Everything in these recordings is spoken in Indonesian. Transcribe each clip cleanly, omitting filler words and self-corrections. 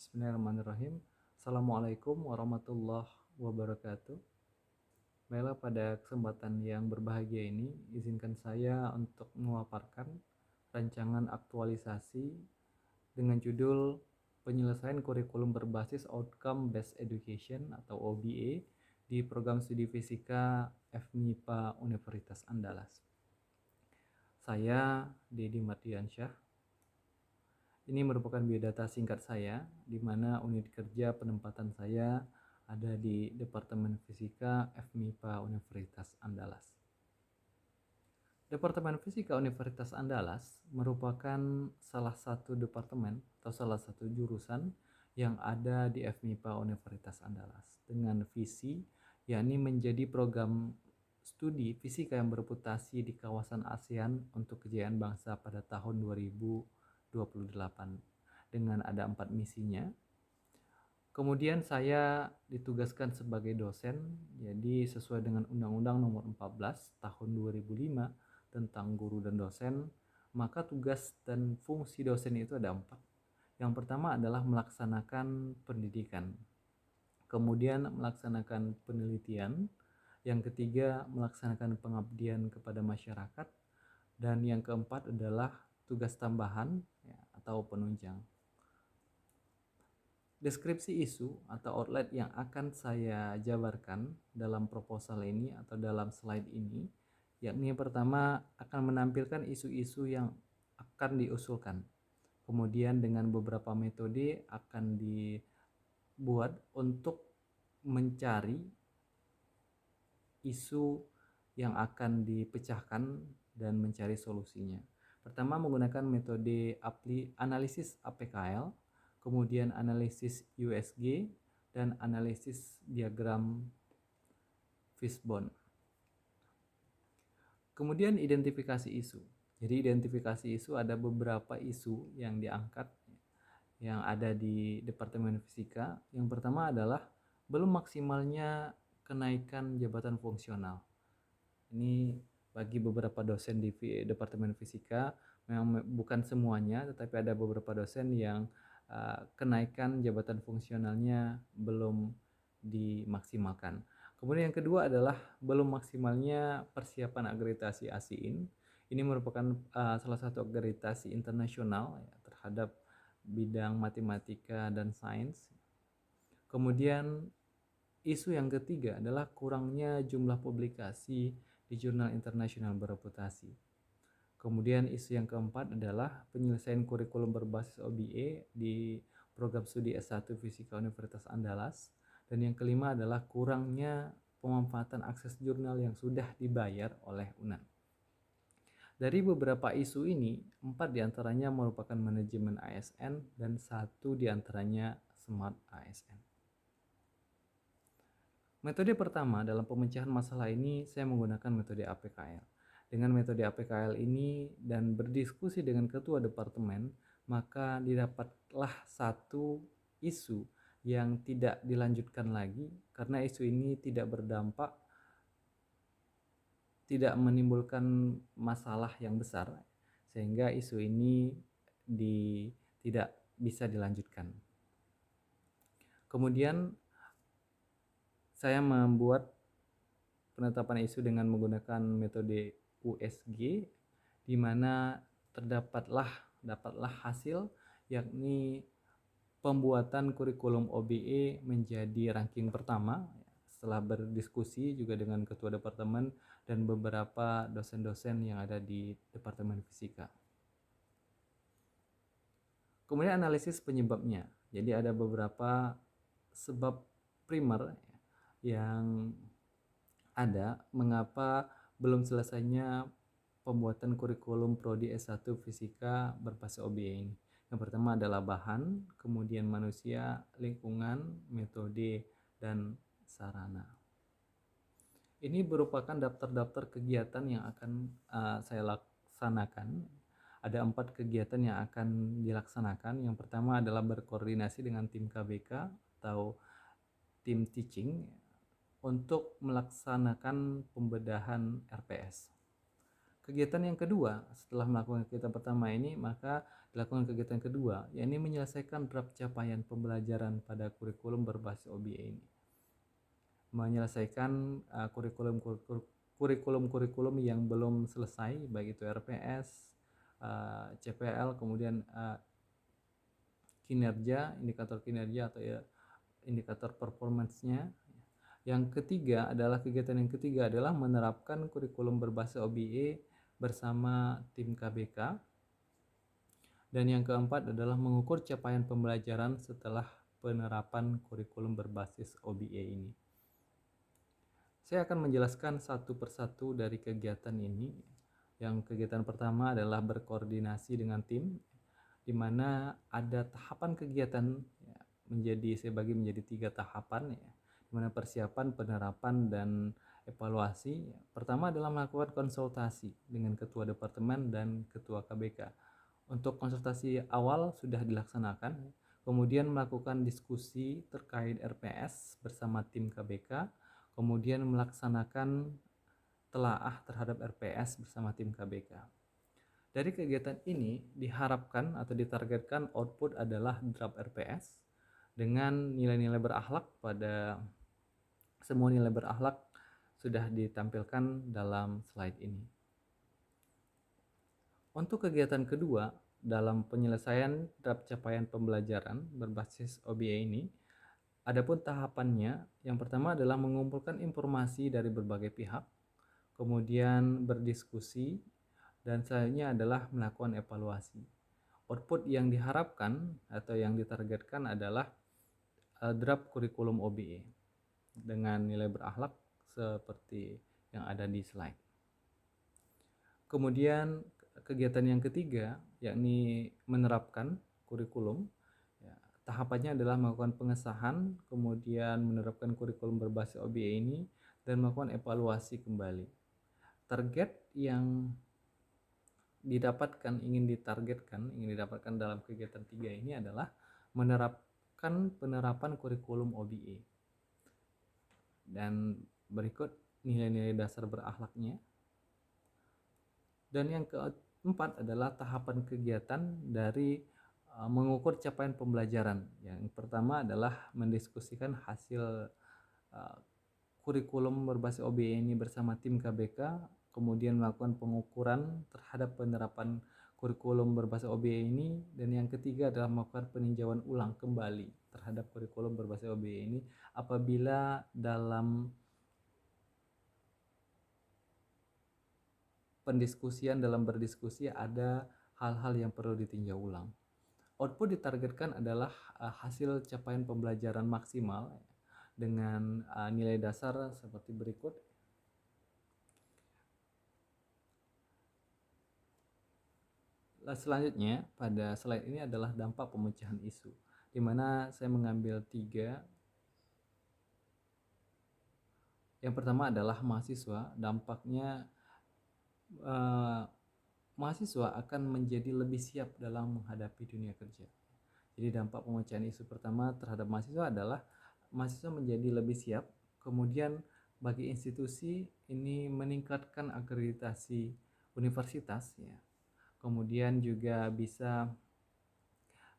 Bismillahirrahmanirrahim. Assalamualaikum warahmatullahi wabarakatuh. Baiklah, pada kesempatan yang berbahagia ini, izinkan saya untuk memaparkan rancangan aktualisasi dengan judul Penyelesaian Kurikulum Berbasis Outcome Based Education atau OBE di Program Studi Fisika FMIPA Universitas Andalas. Saya Dedi Mardiansyah. Ini merupakan biodata singkat saya, di mana unit kerja penempatan saya ada di Departemen Fisika FMIPA Universitas Andalas. Departemen Fisika Universitas Andalas merupakan salah satu departemen atau salah satu jurusan yang ada di FMIPA Universitas Andalas dengan visi yakni menjadi program studi fisika yang bereputasi di kawasan ASEAN untuk kejayaan bangsa pada tahun 2028 dengan ada 4 misinya. Kemudian saya ditugaskan sebagai dosen, jadi sesuai dengan Undang-Undang Nomor 14 Tahun 2005 tentang guru dan dosen, maka tugas dan fungsi dosen itu ada 4. Yang pertama adalah melaksanakan pendidikan, kemudian melaksanakan penelitian, yang ketiga melaksanakan pengabdian kepada masyarakat, dan yang keempat adalah tugas tambahan atau penunjang. Deskripsi isu atau outline yang akan saya jabarkan dalam proposal ini atau dalam slide ini, yakni yang pertama akan menampilkan isu-isu yang akan diusulkan. Kemudian dengan beberapa metode akan dibuat untuk mencari isu yang akan dipecahkan dan mencari solusinya. Pertama menggunakan metode analisis APKL, kemudian analisis USG, dan analisis diagram fishbone. Kemudian identifikasi isu. Jadi identifikasi isu ada beberapa isu yang diangkat yang ada di Departemen Fisika. Yang pertama adalah belum maksimalnya kenaikan jabatan fungsional. Ini bagi beberapa dosen di Departemen Fisika, memang bukan semuanya, tetapi ada beberapa dosen yang kenaikan jabatan fungsionalnya belum dimaksimalkan. Kemudian yang kedua adalah belum maksimalnya persiapan akreditasi ASIIN. Ini merupakan salah satu akreditasi internasional terhadap bidang matematika dan sains. Kemudian isu yang ketiga adalah kurangnya jumlah publikasi di jurnal internasional bereputasi. Kemudian isu yang keempat adalah penyelesaian kurikulum berbasis OBE di program studi S1 Fisika Universitas Andalas. Dan yang kelima adalah kurangnya pemanfaatan akses jurnal yang sudah dibayar oleh UNAN. Dari beberapa isu ini, 4 diantaranya merupakan manajemen ASN dan 1 diantaranya smart ASN. Metode pertama dalam pemecahan masalah ini saya menggunakan metode APKL. Dengan metode APKL ini dan berdiskusi dengan ketua departemen, maka didapatlah satu isu yang tidak dilanjutkan lagi karena isu ini tidak berdampak, tidak menimbulkan masalah yang besar, sehingga isu ini tidak bisa dilanjutkan. Kemudian saya membuat penetapan isu dengan menggunakan metode USG, di mana dapatlah hasil, yakni pembuatan kurikulum OBE menjadi ranking pertama setelah berdiskusi juga dengan ketua departemen dan beberapa dosen-dosen yang ada di Departemen Fisika. Kemudian analisis penyebabnya. Jadi ada beberapa sebab primer yang ada mengapa belum selesainya pembuatan kurikulum prodi S1 Fisika berbasis OBE ini. Yang pertama adalah bahan, kemudian manusia, lingkungan, metode, dan sarana. Ini merupakan daftar-daftar kegiatan yang akan saya laksanakan. Ada 4 kegiatan yang akan dilaksanakan. Yang pertama adalah berkoordinasi dengan tim KBK atau tim teaching untuk melaksanakan pembedahan RPS. Kegiatan yang kedua setelah melakukan kegiatan pertama ini, maka dilakukan kegiatan kedua, yakni menyelesaikan draft capaian pembelajaran pada kurikulum berbasis OBA ini. Menyelesaikan kurikulum yang belum selesai, baik itu RPS, CPL, kemudian kinerja, indikator kinerja atau ya indikator performance-nya. Yang ketiga adalah menerapkan kurikulum berbasis OBA bersama tim KBK. Dan yang keempat adalah mengukur capaian pembelajaran setelah penerapan kurikulum berbasis OBA ini. Saya akan menjelaskan satu persatu dari kegiatan ini. Yang kegiatan pertama adalah berkoordinasi dengan tim, di mana ada tahapan kegiatan saya bagi menjadi 3 tahapan ya, di mana persiapan, penerapan, dan evaluasi. Pertama adalah melakukan konsultasi dengan ketua departemen dan ketua KBK. Untuk konsultasi awal sudah dilaksanakan, kemudian melakukan diskusi terkait RPS bersama tim KBK, kemudian melaksanakan telaah terhadap RPS bersama tim KBK. Dari kegiatan ini diharapkan atau ditargetkan output adalah draft RPS dengan nilai-nilai berakhlak. Pada semua nilai berakhlak sudah ditampilkan dalam slide ini. Untuk kegiatan kedua, dalam penyelesaian draft capaian pembelajaran berbasis OBA ini, adapun tahapannya, yang pertama adalah mengumpulkan informasi dari berbagai pihak, kemudian berdiskusi, dan selanjutnya adalah melakukan evaluasi. Output yang diharapkan atau yang ditargetkan adalah draft kurikulum OBA dengan nilai berakhlak seperti yang ada di slide. Kemudian kegiatan yang ketiga, yakni menerapkan kurikulum. Tahapannya adalah melakukan pengesahan, kemudian menerapkan kurikulum berbasis OBA ini, dan melakukan evaluasi kembali. Target yang ingin didapatkan dalam kegiatan 3 ini adalah menerapkan penerapan kurikulum OBA. Dan berikut nilai-nilai dasar berakhlaknya. Dan yang keempat adalah tahapan kegiatan dari mengukur capaian pembelajaran. Yang pertama adalah mendiskusikan hasil kurikulum berbasis OBA ini bersama tim KBK, kemudian melakukan pengukuran terhadap penerapan kurikulum berbasis OBA ini, dan yang ketiga adalah melakukan peninjauan ulang kembali terhadap kurikulum berbasis OBA ini apabila dalam dalam berdiskusi ada hal-hal yang perlu ditinjau ulang. Output ditargetkan adalah hasil capaian pembelajaran maksimal dengan nilai dasar seperti berikut. Selanjutnya pada slide ini adalah dampak pemecahan isu, di mana saya mengambil 3. Yang pertama adalah mahasiswa. Dampaknya mahasiswa akan menjadi lebih siap dalam menghadapi dunia kerja. Jadi dampak pemecahan isu pertama terhadap mahasiswa adalah mahasiswa menjadi lebih siap. Kemudian bagi institusi ini meningkatkan akreditasi universitas ya. Kemudian juga bisa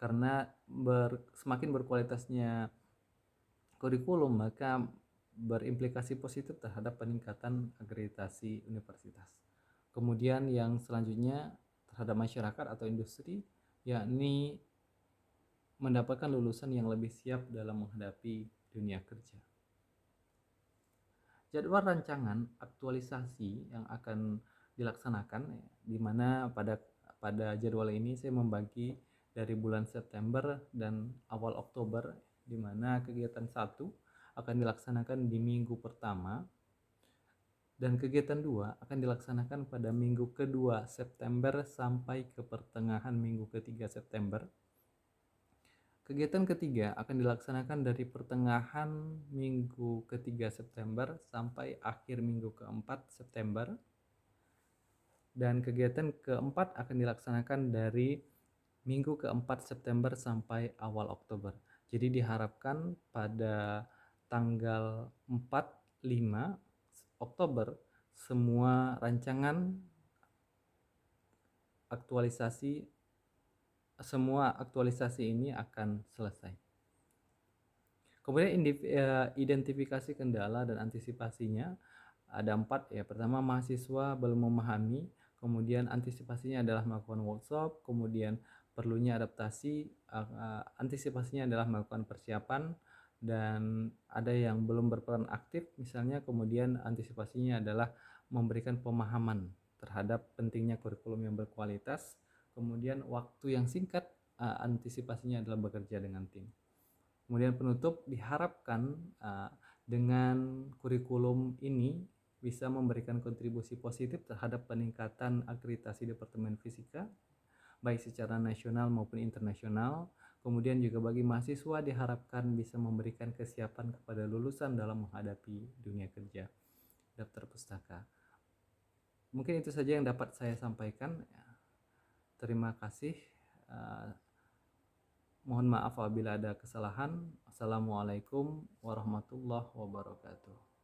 karena semakin berkualitasnya kurikulum, maka berimplikasi positif terhadap peningkatan akreditasi universitas. Kemudian yang selanjutnya terhadap masyarakat atau industri, yakni mendapatkan lulusan yang lebih siap dalam menghadapi dunia kerja. Jadwal rancangan aktualisasi yang akan dilaksanakan, di mana pada jadwal ini saya membagi dari bulan September dan awal Oktober, di mana kegiatan 1 akan dilaksanakan di minggu pertama, dan kegiatan 2 akan dilaksanakan pada minggu kedua September sampai ke pertengahan minggu ketiga September. Kegiatan ketiga akan dilaksanakan dari pertengahan minggu ketiga September sampai akhir minggu keempat September. Dan kegiatan keempat akan dilaksanakan dari minggu keempat September sampai awal Oktober. Jadi diharapkan pada tanggal 4-5 Oktober semua rancangan aktualisasi semua aktualisasi ini akan selesai. Kemudian identifikasi kendala dan antisipasinya ada 4 ya. Pertama, mahasiswa belum memahami, kemudian antisipasinya adalah melakukan workshop, kemudian perlunya adaptasi, antisipasinya adalah melakukan persiapan, dan ada yang belum berperan aktif misalnya, kemudian antisipasinya adalah memberikan pemahaman terhadap pentingnya kurikulum yang berkualitas, kemudian waktu yang singkat, antisipasinya adalah bekerja dengan tim. Kemudian penutup, diharapkan dengan kurikulum ini bisa memberikan kontribusi positif terhadap peningkatan akreditasi Departemen Fisika baik secara nasional maupun internasional. Kemudian juga bagi mahasiswa diharapkan bisa memberikan kesiapan kepada lulusan dalam menghadapi dunia kerja daftar pustaka. Mungkin itu saja yang dapat saya sampaikan. Terima kasih. Mohon maaf apabila ada kesalahan. Assalamualaikum warahmatullahi wabarakatuh.